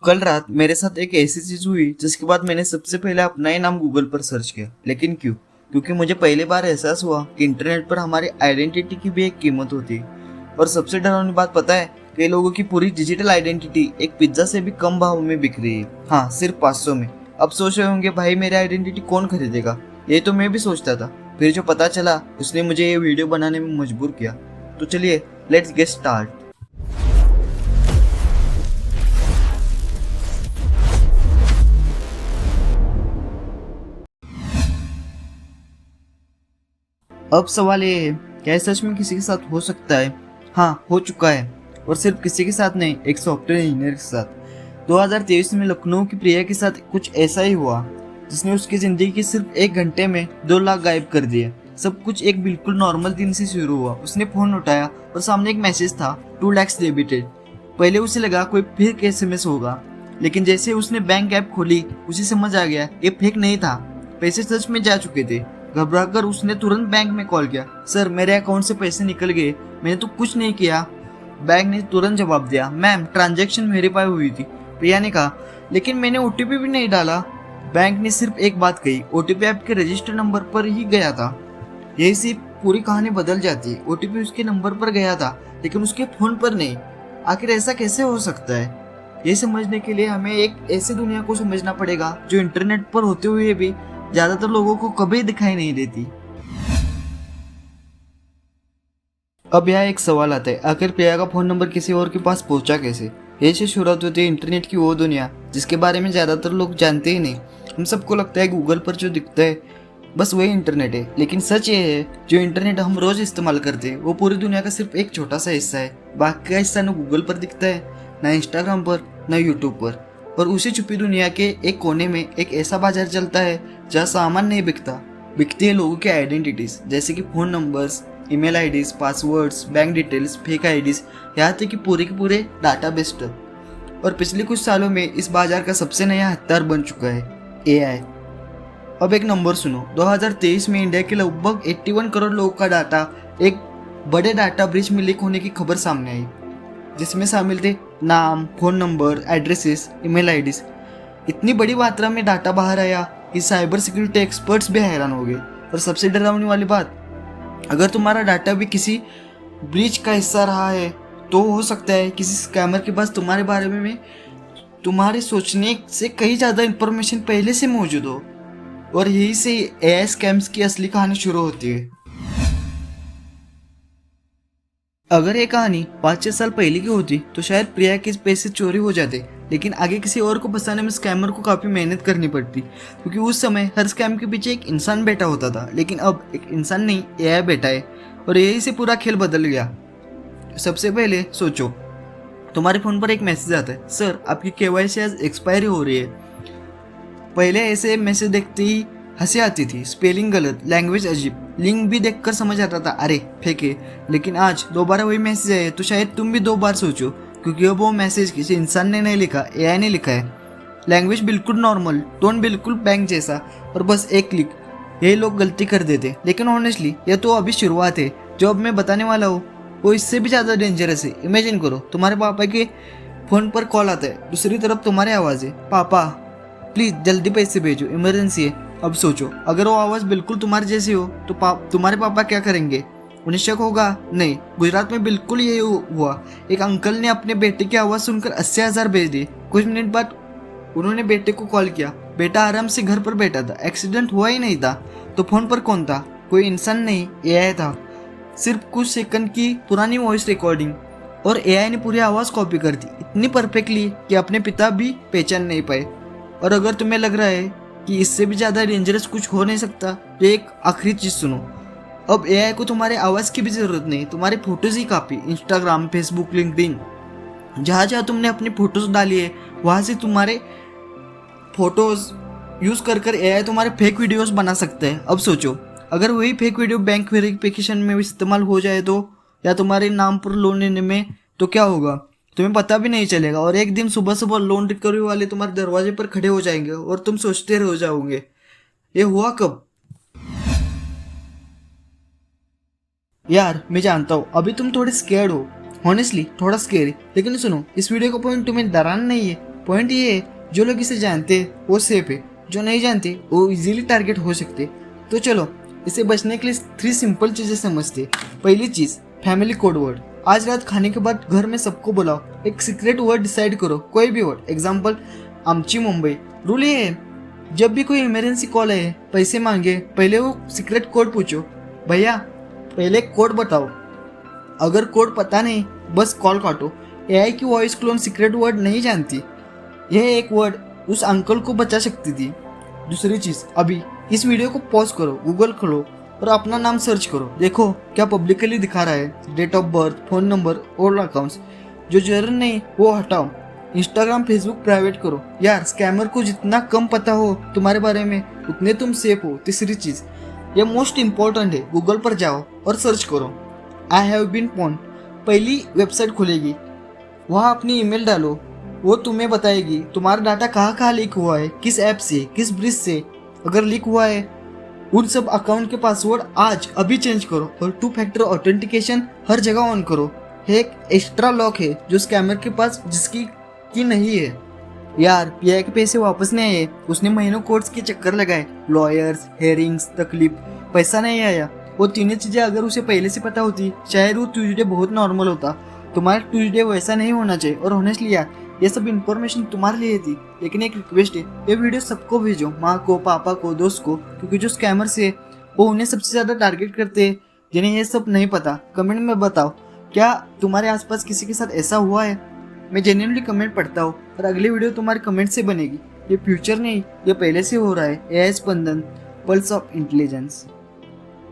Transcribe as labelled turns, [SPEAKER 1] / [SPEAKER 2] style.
[SPEAKER 1] कल रात मेरे साथ एक ऐसी चीज हुई जिसके बाद मैंने सबसे पहले अपना ही नाम गूगल पर सर्च किया। लेकिन क्यों? क्योंकि मुझे पहली बार एहसास हुआ कि इंटरनेट पर हमारी आइडेंटिटी की भी एक कीमत होती है। और सबसे डरावनी बात पता है, कई लोगों की पूरी डिजिटल आइडेंटिटी एक पिज्जा से भी कम भाव में बिक रही है। हाँ, सिर्फ 500 में। अब सोच रहे होंगे, भाई मेरी आइडेंटिटी कौन खरीदेगा? ये तो मैं भी सोचता था। फिर जो पता चला उसने मुझे ये वीडियो बनाने में मजबूर किया। तो चलिए, लेट्स गेट स्टार्ट। अब सवाल ये है, क्या ये सच में किसी के साथ हो सकता है? हाँ, हो चुका है। और सिर्फ किसी के साथ नहीं, एक सॉफ्टवेयर इंजीनियर के साथ। 2023 में लखनऊ की प्रिया के साथ कुछ ऐसा ही हुआ, जिसने उसकी जिंदगी के सिर्फ 1 घंटे में 2 लाख गायब कर दिए। सब कुछ एक बिल्कुल नॉर्मल दिन से शुरू हुआ। उसने फोन उठाया और सामने एक मैसेज था, 2 lakhs डेबिटेड। पहले उसे लगा कोई फेक SMS होगा, लेकिन जैसे उसने बैंक ऐप खोली उसे समझ आ गया ये फेक नहीं था, पैसे सच में जा चुके थे। घबराकर उसने तुरंत बैंक में कॉल किया। सर, मेरे अकाउंट से पैसे निकल गए, मैंने तो कुछ नहीं किया। बैंक ने तुरंत जवाब दिया, मैम ट्रांजैक्शन वेरीफाई हुई थी। प्रिया ने कहा, लेकिन मैंने OTP भी नहीं डाला। बैंक ने सिर्फ एक बात कही, OTP आपके रजिस्टर नंबर पर ही गया था। यही से पूरी कहानी बदल जाती है। OTP उसके नंबर पर गया था, लेकिन उसके फोन पर नहीं। आखिर ऐसा कैसे हो सकता है? ये समझने के लिए हमें एक ऐसी दुनिया को समझना पड़ेगा जो इंटरनेट पर होते हुए भी ज्यादातर लोगों को कभी दिखाई नहीं देती। अब यहाँ एक सवाल आता है, आखिर प्रिया का फोन नंबर किसी और के पास पहुंचा कैसे? यही से शुरुआत होती है इंटरनेट की वो दुनिया जिसके बारे में ज्यादातर लोग जानते ही नहीं। हम सबको लगता है गूगल पर जो दिखता है बस वही इंटरनेट है, लेकिन सच ये है, जो इंटरनेट हम रोज इस्तेमाल करते हैं वो पूरी दुनिया का सिर्फ एक छोटा सा हिस्सा है। बाकी का हिस्सा न गूगल पर दिखता है, न इंस्टाग्राम पर, न यूट्यूब पर। और उसी छुपी दुनिया के एक कोने में एक ऐसा बाजार चलता है जहाँ सामान नहीं बिकता, बिकती है लोगों की आइडेंटिटीज, जैसे कि phone numbers, email IDs, passwords, bank details, fake IDs, यहाँ तक कि पूरे के पूरे डाटाबेस तक। और पिछले कुछ सालों में इस बाजार का सबसे नया हथियार बन चुका है AI। अब एक नंबर सुनो, 2023 में इंडिया के लगभग 81 करोड़ लोगों का डाटा एक बड़े डाटा ब्रीच में लीक होने की खबर सामने आई, जिसमें शामिल थे नाम, phone number, addresses, email IDs. इतनी बड़ी मात्रा में डाटा बाहर आया कि साइबर सिक्योरिटी एक्सपर्ट्स भी हैरान हो गए। और सबसे डरावनी वाली बात, अगर तुम्हारा डाटा भी किसी ब्रीच का हिस्सा रहा है तो हो सकता है किसी स्कैमर के पास तुम्हारे बारे में तुम्हारे सोचने से कहीं ज़्यादा इंफॉर्मेशन पहले से मौजूद हो। और यही से AI स्कैम्स की असली कहानी शुरू होती है। अगर ये कहानी 5-6 साल पहले की होती तो शायद प्रिया के पैसे चोरी हो जाते, लेकिन आगे किसी और को फंसाने में स्कैमर को काफ़ी मेहनत करनी पड़ती, क्योंकि उस समय हर स्कैम के पीछे एक इंसान बैठा होता था। लेकिन अब एक इंसान नहीं, AI बैठा है। और यही से पूरा खेल बदल गया। सबसे पहले सोचो, तुम्हारे फ़ोन पर एक मैसेज आता है, सर आपकी KYC आज एक्सपायरी हो रही है। पहले ऐसे मैसेज देखते ही हंसी आती थी, स्पेलिंग गलत, लैंग्वेज अजीब, लिंक भी देखकर समझ आता था अरे फेक है। लेकिन आज दोबारा वही मैसेज आए तो शायद तुम भी 2 बार सोचो, क्योंकि अब वो मैसेज किसी इंसान ने नहीं लिखा, AI ने लिखा है। लैंग्वेज बिल्कुल नॉर्मल, टोन बिल्कुल बैंक जैसा, और बस एक क्लिक। यही लोग गलती कर देते। लेकिन ऑनेस्टली यह तो अभी शुरुआत है। जो अब मैं बताने वाला हूँ वो इससे भी ज़्यादा डेंजरस है। इमेजिन करो, तुम्हारे पापा के फ़ोन पर कॉल आता है, दूसरी तरफ तुम्हारी आवाज़ है, पापा प्लीज़ जल्दी पैसे भेजो, इमरजेंसी है। अब सोचो, अगर वो आवाज़ बिल्कुल तुम्हारी जैसी हो तो तुम्हारे पापा क्या करेंगे? उन्हें शक होगा? नहीं। गुजरात में बिल्कुल यही हुआ। एक अंकल ने अपने बेटे की आवाज़ सुनकर 80,000 भेज दिए। कुछ मिनट बाद उन्होंने बेटे को कॉल किया, बेटा आराम से घर पर बैठा था, एक्सीडेंट हुआ ही नहीं था। तो फोन पर कौन था? कोई इंसान नहीं, AI था। सिर्फ कुछ सेकंड की पुरानी वॉइस रिकॉर्डिंग, और AI ने पूरी आवाज़ कॉपी कर दी, इतनी परफेक्टली कि अपने पिता भी पहचान नहीं पाए। और अगर तुम्हें लग रहा है कि इससे भी ज़्यादा डेंजरस कुछ हो नहीं सकता, तो एक आखिरी चीज़ सुनो। अब AI को तुम्हारे आवाज़ की भी ज़रूरत नहीं, तुम्हारे फोटोज़ ही काफ़ी। इंस्टाग्राम, फेसबुक, लिंक्डइन, जहाँ जहाँ तुमने अपनी फ़ोटोज़ डाली है वहाँ से तुम्हारे फोटोज़ यूज़ कर AI तुम्हारे फेक वीडियोज़ बना सकते हैं। अब सोचो, अगर वही फेक वीडियो बैंक वेरिफिकेशन में भी इस्तेमाल हो जाए तो, या तुम्हारे नाम पर लोन लेने में, तो क्या होगा? तुम्हें पता भी नहीं चलेगा। और एक दिन सुबह सुबह लोन रिकवरी वाले तुम्हारे दरवाजे पर खड़े हो जाएंगे और तुम सोचते रह जाओगे, ये हुआ कब? यार मैं जानता हूँ अभी तुम थोड़े स्केर्ड हो, ऑनेस्टली थोड़ा स्केरी। लेकिन सुनो, इस वीडियो का पॉइंट तुम्हें डराना नहीं है, पॉइंट ये है, जो लोग इसे जानते हैं वो सेफ है, जो नहीं जानते वो इजीली टारगेट हो सकते। तो चलो इसे बचने के लिए 3 सिंपल चीज़ें समझते। पहली चीज़, फैमिली कोड वर्ड। आज रात खाने के बाद घर में सबको बुलाओ, एक सीक्रेट वर्ड डिसाइड करो, कोई भी वर्ड, एग्जाम्पल आमची मुंबई। रूल ये है, जब भी कोई इमरजेंसी कॉल आए, पैसे मांगे, पहले वो सीक्रेट कोड पूछो, भैया पहले कोड बताओ। अगर कोड पता नहीं बस कॉल काटो। एआई की वॉइस क्लोन सीक्रेट वर्ड नहीं जानती, यह एक वर्ड उस अंकल को बचा सकती थी। दूसरी चीज़, अभी इस वीडियो को पॉज करो, गूगल खोलो और अपना नाम सर्च करो, देखो क्या पब्लिकली दिखा रहा है, date of birth, phone number, old accounts. जो जरूरी नहीं वो हटाओ। इंस्टाग्राम फेसबुक प्राइवेट करो यार, स्कैमर को जितना कम पता हो तुम्हारे बारे में उतने तुम सेफ हो। तीसरी चीज़, ये मोस्ट इम्पॉर्टेंट है, गूगल पर जाओ और सर्च करो, आई हैव बीन पॉन्ड। पहली वेबसाइट खुलेगी, वहाँ अपनी ईमेल डालो, वो तुम्हें बताएगी तुम्हारा डाटा कहाँ कहाँ लीक हुआ है, किस ऐप से, किस ब्रिज से। अगर लीक हुआ है उन सब अकाउंट के पासवर्ड आज अभी चेंज करो और 2 फैक्टर ऑथेंटिकेशन हर जगह ऑन करो। एक एक्स्ट्रा लॉक है जो स्कैमर के पास जिसकी की नहीं है। यार पीआई के पैसे वापस नहीं आए, उसने महीनों कोर्स के चक्कर लगाए, लॉयर्स, हेयरिंग्स, तकलीफ, पैसा नहीं आया। वो तीनों चीज़ें अगर उसे पहले से पता होती शायद वो ट्यूसडे बहुत नॉर्मल होता। तुम्हारा ट्यूसडे वैसा नहीं होना चाहिए। और ऑनेस्टली यार ये सब इन्फॉर्मेशन तुम्हारे लिए थी, लेकिन एक रिक्वेस्ट है, ये वीडियो सबको भेजो, माँ को, पापा को, दोस्त को, क्योंकि जो स्कैमर्स है वो उन्हें सबसे ज़्यादा टारगेट करते हैं जिन्हें ये सब नहीं पता। कमेंट में बताओ क्या तुम्हारे आसपास किसी के साथ ऐसा हुआ है। मैं जेन्युइनली कमेंट पढ़ता हूँ और अगली वीडियो तुम्हारे कमेंट से बनेगी। ये फ्यूचर नहीं, ये पहले से हो रहा है। AI Spandan, pulse of intelligence.